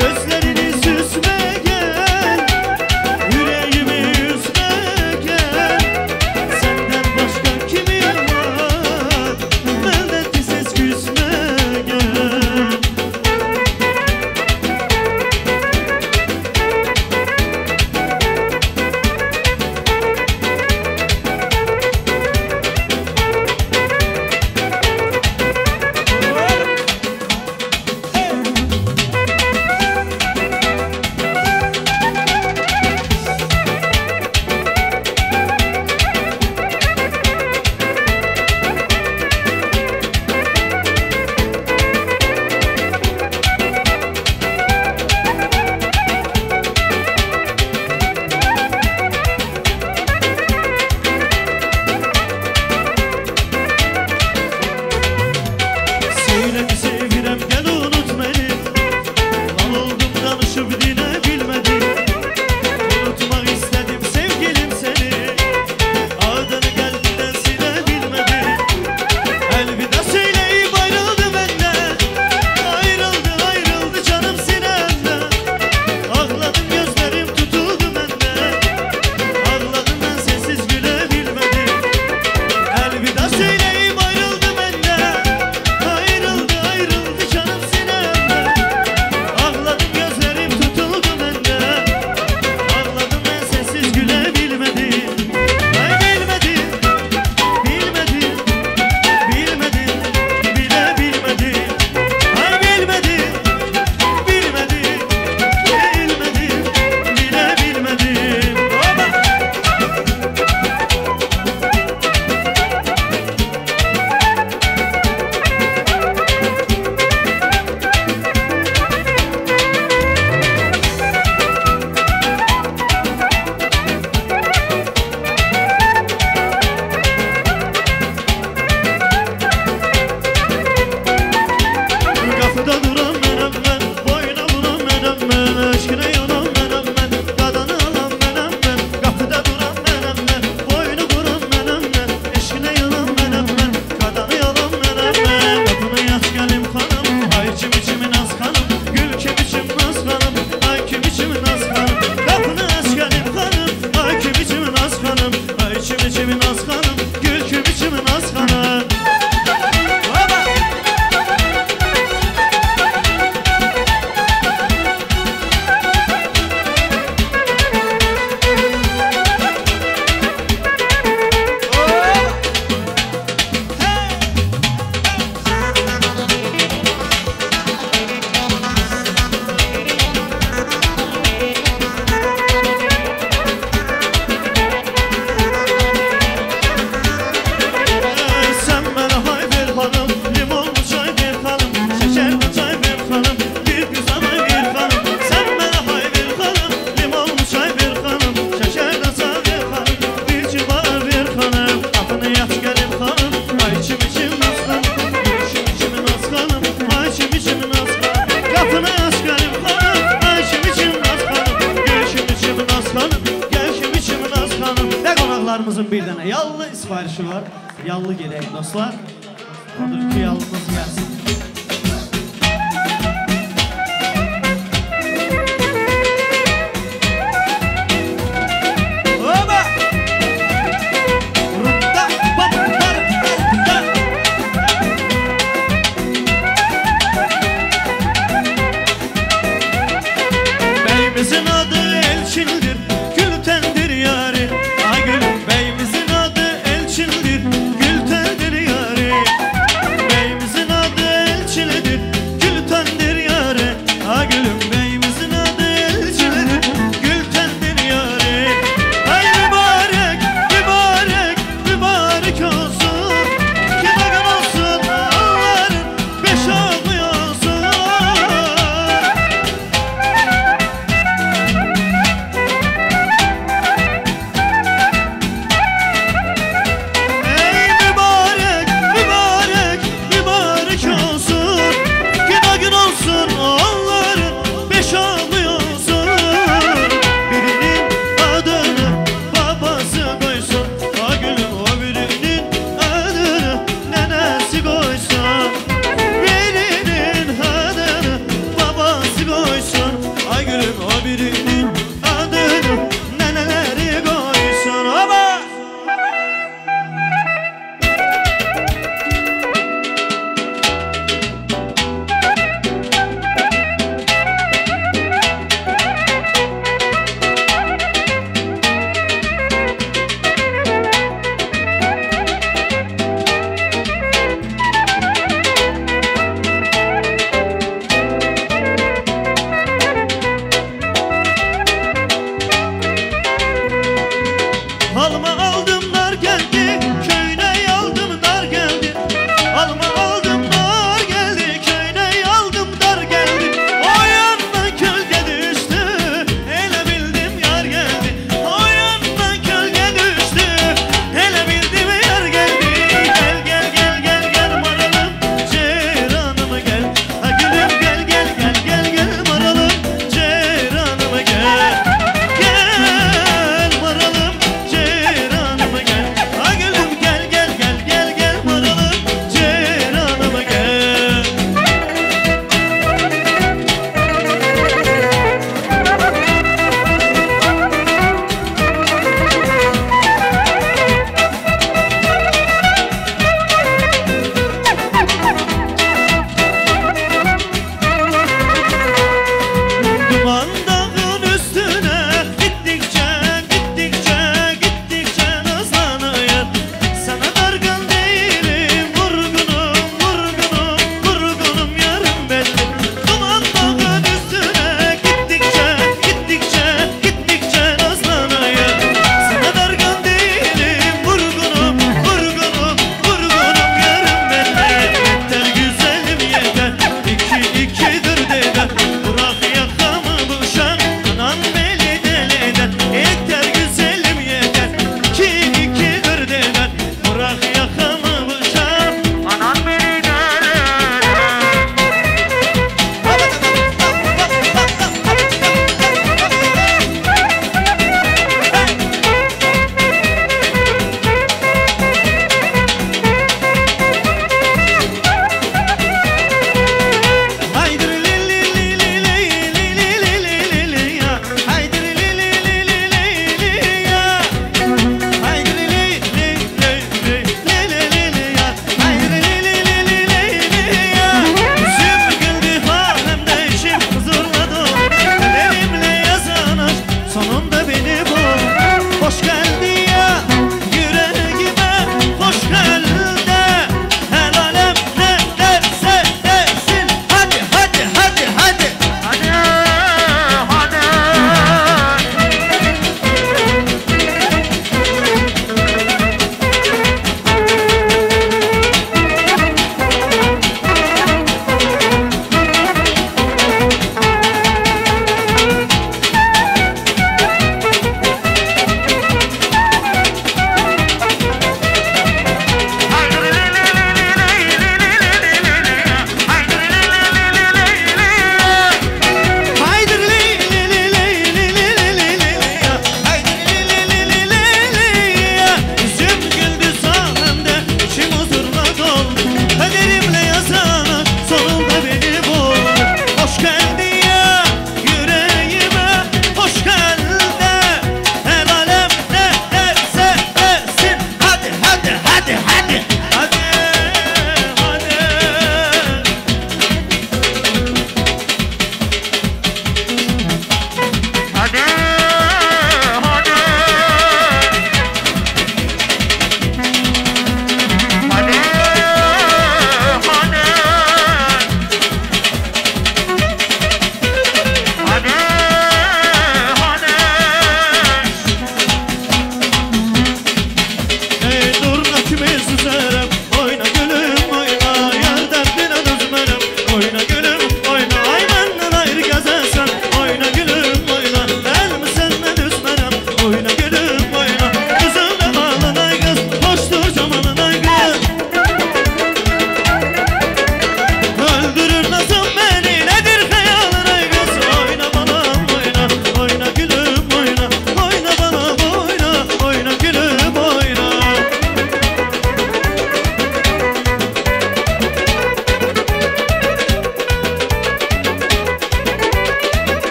Gözlerini süsme gel, yüreğimi üzme gel. Senden başka kimin var, benden bir ses küsme gel. Söyle ki sevirem gel unut beni. Lan oldum danışıp dinebilmedim. Unutmak istedim sevgilim seni. Adını kalbimden silebilmedim. Elveda söyleyip ayrıldı benden. Ayrıldı ayrıldı canım sinemden. Ağladım gözlerim tutuldu benden. Ağladım ben sessiz gülebilmedim. Elveda söyleyip ayrıldı benden. Ayrıldı ayrıldı canım sinemden. Ağladım gözlerim tutuldu benden. Ağladım ben sessiz gülebilmedim. Ay bilmedim, bilmedim, bilmedim, bilebilmedim. Ay bilmedim, bilmedim, bilmedim, bilebilmedim. Oba! Kapıda duran menem ben, boyuna vuran menem ben, aşkına yanan menem ben, kadını alan menem ben. Kapıda duran menem ben, boyuna vuran menem ben, aşkına yanan menem ben, kadını yalan menem ben. Kapını yaş gelim hanım, ay kim içimin az hanım, gül kim içim naz hanım, ay kim içimin az hanım. Kapını yaş gelim hanım, ay kim içimin az hanım, ay kim içimin az hanım, gül kim içimin az hanım. Sen bana hay ver hanım, limonlu çay ver hanım, şekerli çay ver hanım, bir güzel ay ver hanım. Sen bana hay ver hanım, limonlu çay ver hanım, şekerli çay ver hanım, bir civar ver hanım. Kapını yaş gelim hanım, ay içim içim naz hanım, gül içim içimin az hanım, ay içim içimin az hanım. Kapını yaş gelim hanım, ay içim içim naz hanım, gül içim içimin az hanım, gel içim içimin az hanım. Ve konaklarımızın bir tane yallı siparişi var. Yallı gerek dostlar. Odur ki yallımız gelsin. Oba! Rutta, pat, pat, pat. Beyimizin adı Elçindir, Gülten'dir yâri. Ay gülüm, beyimizin adı Elçindir, Gülten'dir yâri. Beyimizin adı Elçindir, Gülten'dir yâri. Ay gülüm, beyimizin adı Elçindir, Gülten'dir yâri. Ay mübarek, mübarek, mübarek olsun, ki bakın olsun Allah'ın beş oğlu olsun. gülüm, o biri